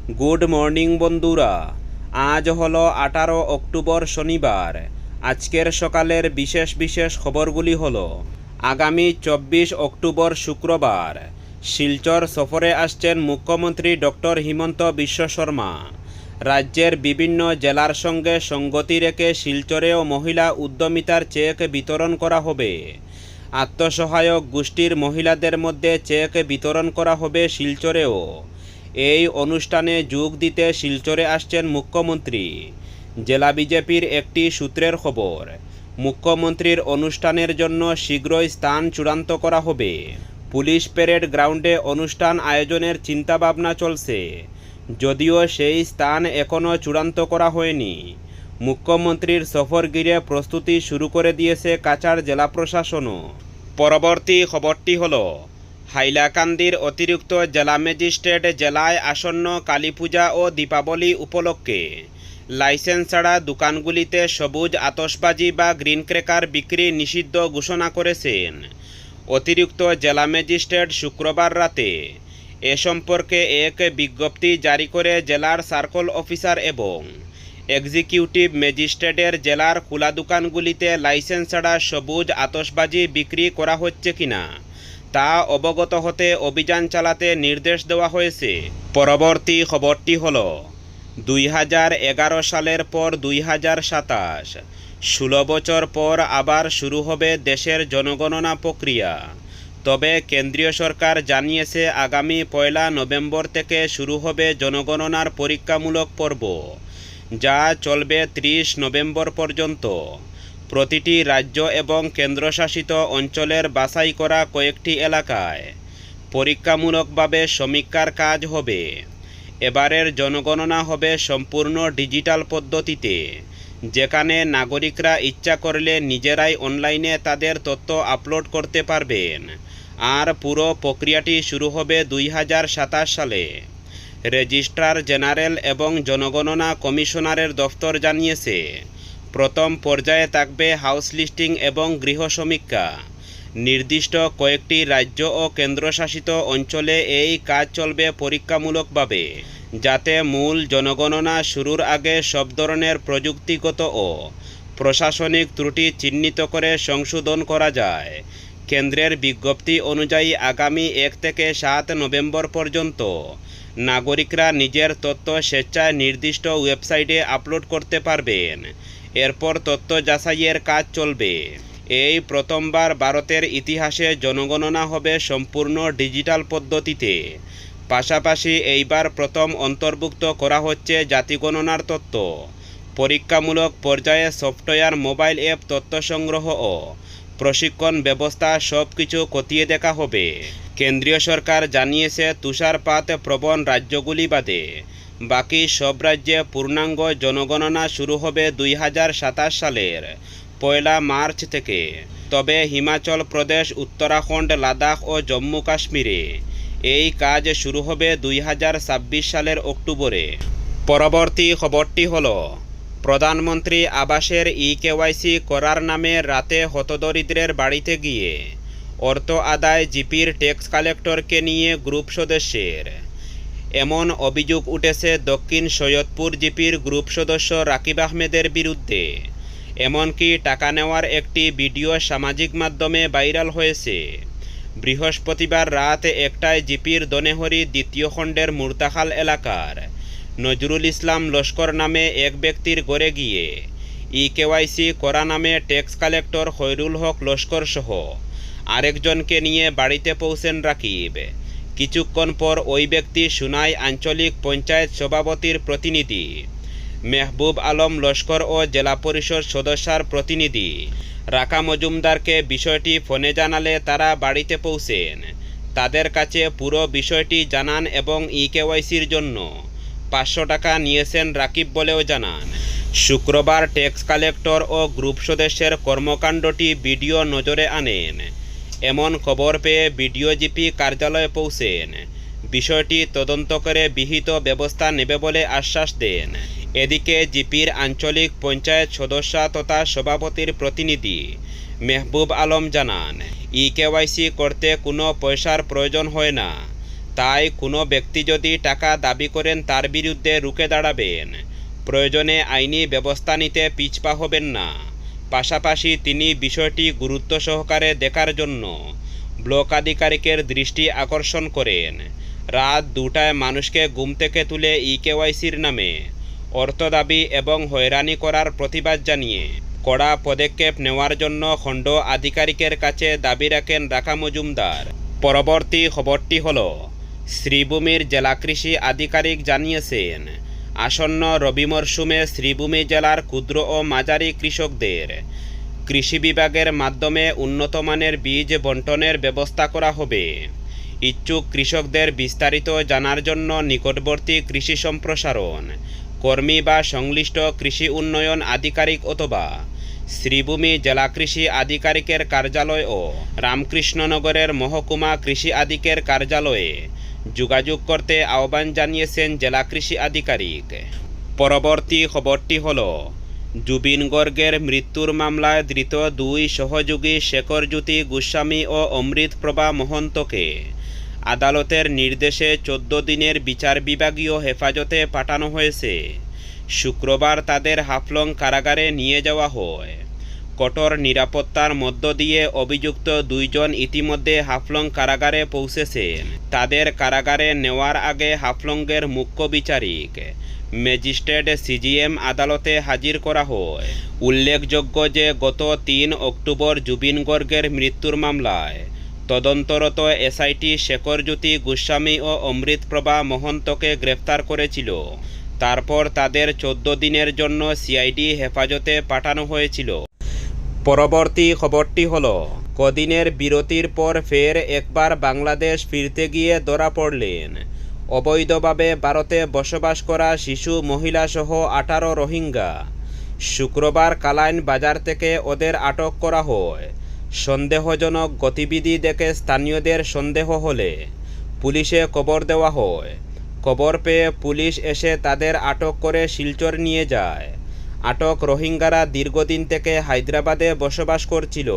Good morning বন্ধুরা, আজ হলো 18 অক্টোবর শনিবার। আজকের সকালের বিশেষ বিশেষ খবরগুলি হলো: আগামী 24 অক্টোবর শুক্রবার শিলচর সফরে আসছেন মুখ্যমন্ত্রী ডক্টর হিমন্ত বিশ্ব শর্মা। রাজ্যের বিভিন্ন জেলার সঙ্গে সঙ্গতি রেখে শিলচরেও মহিলা উদ্যমিতার চেক বিতরণ করা হবে। আত্মসহায়ক গোষ্ঠীর মহিলাদের মধ্যে চেক বিতরণ করা হবে শিলচরেও। এই অনুষ্ঠানে যোগ দিতে শিলচরে আসছেন মুখ্যমন্ত্রী। জেলা বিজেপির একটি সূত্রের খবর, মুখ্যমন্ত্রীর অনুষ্ঠানের জন্য শীঘ্রই স্থান চূড়ান্ত করা হবে। পুলিশ প্যারেড গ্রাউন্ডে অনুষ্ঠান আয়োজনের চিন্তাভাবনা চলছে, যদিও সেই স্থান এখনও চূড়ান্ত করা হয়নি। মুখ্যমন্ত্রীর সফর ঘিরে প্রস্তুতি শুরু করে দিয়েছে কাছাড় জেলা প্রশাসনও। পরবর্তী খবরটি হলো, হাইলাকান্দির অতিরিক্ত জেলা ম্যাজিস্ট্রেট জেলায় আসন্ন কালীপূজা ও দীপাবলি উপলক্ষে লাইসেন্স ছাড়া দোকানগুলিতে সবুজ আতশবাজি বা গ্রিন ক্র্যাকার বিক্রি নিষিদ্ধ ঘোষণা করেছেন। অতিরিক্ত জেলা ম্যাজিস্ট্রেট শুক্রবার রাতে এ সম্পর্কে এক বিজ্ঞপ্তি জারি করে জেলার সার্কেল অফিসার এবং এক্সিকিউটিভ ম্যাজিস্ট্রেটের জেলার খোলা দোকানগুলিতে লাইসেন্স ছাড়া সবুজ আতশবাজি বিক্রি করা হচ্ছে কিনা তা অবগত হতে অভিযান চালাতে নির্দেশ দেওয়া হয়েছে। পরবর্তী খবরটি হল, 2011 সালের পর 2027, 16 বছর পর আবার শুরু হবে দেশের জনগণনা প্রক্রিয়া। তবে কেন্দ্রীয় সরকার জানিয়েছে আগামী 1 নভেম্বর থেকে শুরু হবে জনগণনার পরীক্ষামূলক পর্ব, যা চলবে 30 নভেম্বর পর্যন্ত। প্রতিটি রাজ্য এবং কেন্দ্রশাসিত অঞ্চলের বাছাই করা কয়েকটি এলাকায় পরীক্ষামূলকভাবে সমীক্ষার কাজ হবে। এবারের জনগণনা হবে সম্পূর্ণ ডিজিটাল পদ্ধতিতে, যেখানে নাগরিকরা ইচ্ছা করলে নিজেরাই অনলাইনে তাদের তথ্য আপলোড করতে পারবেন। আর পুরো প্রক্রিয়াটি শুরু হবে 2027 সালে। রেজিস্ট্রার জেনারেল এবং জনগণনা কমিশনারের দফতর জানিয়েছে, প্রথম পর্যায়ে থাকবে হাউস লিস্টিং এবং গৃহ সমীক্ষা। নির্দিষ্ট কয়েকটি রাজ্য ও কেন্দ্রশাসিত অঞ্চলে এই কাজ চলবে পরীক্ষামূলকভাবে, যাতে মূল জনগণনা শুরুর আগে সব ধরনের প্রযুক্তিগত ও প্রশাসনিক ত্রুটি চিহ্নিত করে সংশোধন করা যায়। কেন্দ্রের বিজ্ঞপ্তি অনুযায়ী আগামী 1 থেকে 7 নভেম্বর পর্যন্ত নাগরিকরা নিজের তথ্য স্বেচ্ছায় নির্দিষ্ট ওয়েবসাইটে আপলোড করতে পারবেন। এরপর তথ্য যাচাইয়ের কাজ চলবে। এই প্রথমবার ভারতের ইতিহাসে জনগণনা হবে সম্পূর্ণ ডিজিটাল পদ্ধতিতে। পাশাপাশি এইবার প্রথম অন্তর্ভুক্ত করা হচ্ছে জাতিগণনার তথ্য। পরীক্ষামূলক পর্যায়ে সফটওয়্যার, মোবাইল অ্যাপ, তথ্য সংগ্রহ ও প্রশিক্ষণ ব্যবস্থা সব কিছু খতিয়ে দেখা হবে। কেন্দ্রীয় সরকার জানিয়েছে, তুষারপাত প্রবণ রাজ্যগুলি বাদে বাকি সব রাজ্যে পূর্ণাঙ্গ জনগণনা শুরু হবে 2027 সালের 1 মার্চ থেকে। তবে হিমাচল প্রদেশ, উত্তরাখণ্ড, লাদাখ ও জম্মু কাশ্মীরে এই কাজ শুরু হবে 2026 সালের অক্টোবরে। পরবর্তী খবরটি হল, প্রধানমন্ত্রী আবাসের ইকেওয়াইসি করার নামে রাতে হতদরিদ্রের বাড়িতে গিয়ে অর্থ আদায় জিপির ট্যাক্স কালেক্টরকে নিয়ে গ্রুপ সদস্যের। এমন অভিযোগ উঠেছে দক্ষিণ সৈয়দপুর জিপির গ্রুপ সদস্য রাকিব আহমেদের বিরুদ্ধে। এমনকি টাকা নেওয়ার একটি ভিডিও সামাজিক মাধ্যমে ভাইরাল হয়েছে। বৃহস্পতিবার রাত 1টায় জিপির দনেহরি 2য় খণ্ডের মুরতাখাল এলাকার নজরুল ইসলাম লস্কর নামে এক ব্যক্তির ঘরে গিয়ে ইকেওয়াইসি করা নামে ট্যাক্স কালেক্টর খৈরুল হক লস্কর সহ আরেকজনকে নিয়ে বাড়িতে পৌঁছেন রাকিব। কিছুক্ষণ পর ওই ব্যক্তি সুনাই আঞ্চলিক পঞ্চায়েত সভাপতির প্রতিনিধি মেহবুব আলম লস্কর ও জেলা পরিষদ সদস্যার প্রতিনিধি রাকা মজুমদারকে বিষয়টি ফোনে জানালে তারা বাড়িতে পৌঁছেন। তাদের কাছে পুরো বিষয়টি জানান এবং ইকেওয়াইসির জন্য 500 টাকা নিয়েছেন রাকিব বলেও জানান। শুক্রবার ট্যাক্স কালেক্টর ও গ্রুপ সদস্যের কর্মকাণ্ডটি ভিডিও নজরে আনেন। এমন খবর পেয়ে বিডিও জিপি কার্যালয়ে পৌঁছেন। বিষয়টি তদন্ত করে বিহিত ব্যবস্থা নেবে বলে আশ্বাস দেন। এদিকে জিপির আঞ্চলিক পঞ্চায়েত সদস্য তথা সভাপতির প্রতিনিধি মেহবুব আলম জানান, ইকেওয়াইসি করতে কোনো পয়সার প্রয়োজন হয় না। তাই কোনো ব্যক্তি যদি টাকা দাবি করেন তার বিরুদ্ধে রুখে দাঁড়াবেন, প্রয়োজনে আইনি ব্যবস্থা নিতে পিছপা হবেন না। পাশাপাশি তিনি বিষয়টি গুরুত্ব সহকারে দেখার জন্য ব্লক আধিকারিকের দৃষ্টি আকর্ষণ করেন। রাত 2টায় মানুষকে ঘুম থেকে তুলে ইকেওয়াইসির নামে অর্থ দাবি এবং হয়রানি করার প্রতিবাদ জানিয়ে কড়া পদক্ষেপ নেওয়ার জন্য খণ্ড আধিকারিকের কাছে দাবি রাখেন রাখা মজুমদার। পরবর্তী খবরটি হল, শ্রীভূমির জেলা কৃষি আধিকারিক জানিয়েছেন, আসন্ন রবি মরশুমে শ্রীভূমি জেলার ক্ষুদ্র ও মাঝারি কৃষকদের কৃষি বিভাগের মাধ্যমে উন্নতমানের বীজ বণ্টনের ব্যবস্থা করা হবে। ইচ্ছুক কৃষকদের বিস্তারিত জানার জন্য নিকটবর্তী কৃষি সম্প্রসারণ কর্মী বা সংশ্লিষ্ট কৃষি উন্নয়ন আধিকারিক অথবা শ্রীভূমি জেলা কৃষি আধিকারিকের কার্যালয় ও রামকৃষ্ণনগরের মহকুমা কৃষি আধিকারিকের কার্যালয়ে যোগাযোগ করতে আহ্বান জানিয়েছেন জেলা কৃষি আধিকারিক। পরবর্তী খবরটি হল, জুবিন গর্গের মৃত্যুর মামলায় ধৃত 2 সহযোগী শেখরজ্যোতি গোস্বামী ও অমৃতপ্রভা মহন্তকে আদালতের নির্দেশে 14 দিনের বিচার বিভাগীয় হেফাজতে পাঠানো হয়েছে। শুক্রবার তাদের হাফলং কারাগারে নিয়ে যাওয়া হয়। কঠোর নিরাপত্তার মধ্য দিয়ে অভিযুক্ত 2 জন ইতিমধ্যে হাফলং কারাগারে পৌঁছেছেন। তাদের কারাগারে নেওয়ার আগে হাফলংয়ের মুখ্য বিচারিক ম্যাজিস্ট্রেট সিজিএম আদালতে হাজির করা হয়। উল্লেখযোগ্য যে গত 3 অক্টোবর জুবিন গর্গের মৃত্যুর মামলায় তদন্তরত এসআইটি শেখরজ্যোতি গোস্বামী ও অমৃতপ্রভা মহন্তকে গ্রেফতার করেছিল। তারপর তাদের 14 দিনের জন্য সিআইডি হেফাজতে পাঠানো হয়েছিল। পরবর্তী খবরটি হল, কদিনের বিরতির পর ফের একবার বাংলাদেশ ফিরতে গিয়ে ধরা পড়লেন অবৈধভাবে ভারতে বসবাস করা শিশু মহিলাসহ 18 রোহিঙ্গা। শুক্রবার কালাইন বাজার থেকে ওদের আটক করা হয়। সন্দেহজনক গতিবিধি দেখে স্থানীয়দের সন্দেহ হলে পুলিশে খবর দেওয়া হয়। খবর পেয়ে পুলিশ এসে তাদের আটক করে শিলচর নিয়ে যায়। আটক রোহিঙ্গারা দীর্ঘদিন থেকে হায়দ্রাবাদে বসবাস করছিল।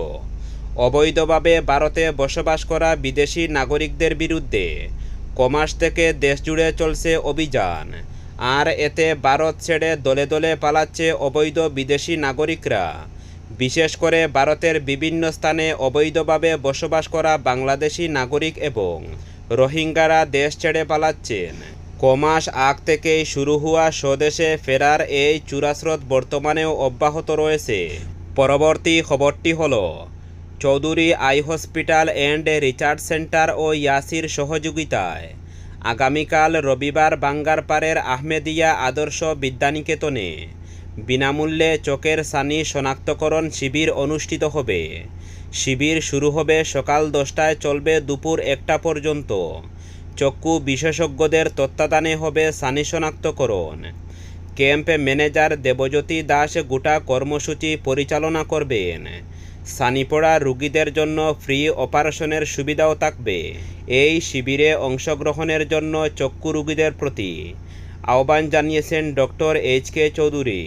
অবৈধভাবে ভারতে বসবাস করা বিদেশি নাগরিকদের বিরুদ্ধে কমাস থেকে দেশজুড়ে চলছে অভিযান। আর এতে ভারত ছেড়ে দলে দলে পালাচ্ছে অবৈধ বিদেশি নাগরিকরা। বিশেষ করে ভারতের বিভিন্ন স্থানে অবৈধভাবে বসবাস করা বাংলাদেশি নাগরিক এবং রোহিঙ্গারা দেশ ছেড়ে পালাচ্ছেন। কমাস আগ থেকেই শুরু হওয়া স্বদেশে ফেরার এই চূড়াস্রোত বর্তমানেও অব্যাহত রয়েছে। পরবর্তী খবরটি হল, Chowdhury eye hospital and research centre ও ইয়াসির সহযোগিতায় আগামীকাল রবিবার বাঙ্গারপাড়ের আহমেদিয়া আদর্শ বিদ্যানিকেতনে বিনামূল্যে চোখের ছানি শনাক্তকরণ শিবির অনুষ্ঠিত হবে। শিবির শুরু হবে সকাল 10টায়, চলবে দুপুর 1টা পর্যন্ত। চক্ষু বিশেষজ্ঞদের তত্ত্বাবধানে হবে ছানি শনাক্তকরণ। ক্যাম্প ম্যানেজার দেবজ্যোতি দাস গোটা কর্মসূচি পরিচালনা করবেন। ছানি পড়া রোগীদের জন্য ফ্রি অপারেশনের সুবিধাও থাকবে। এই শিবিরে অংশগ্রহণের জন্য চক্ষু রোগীদের প্রতি আহ্বান জানিয়েছেন ডক্টর এইচ কে চৌধুরী।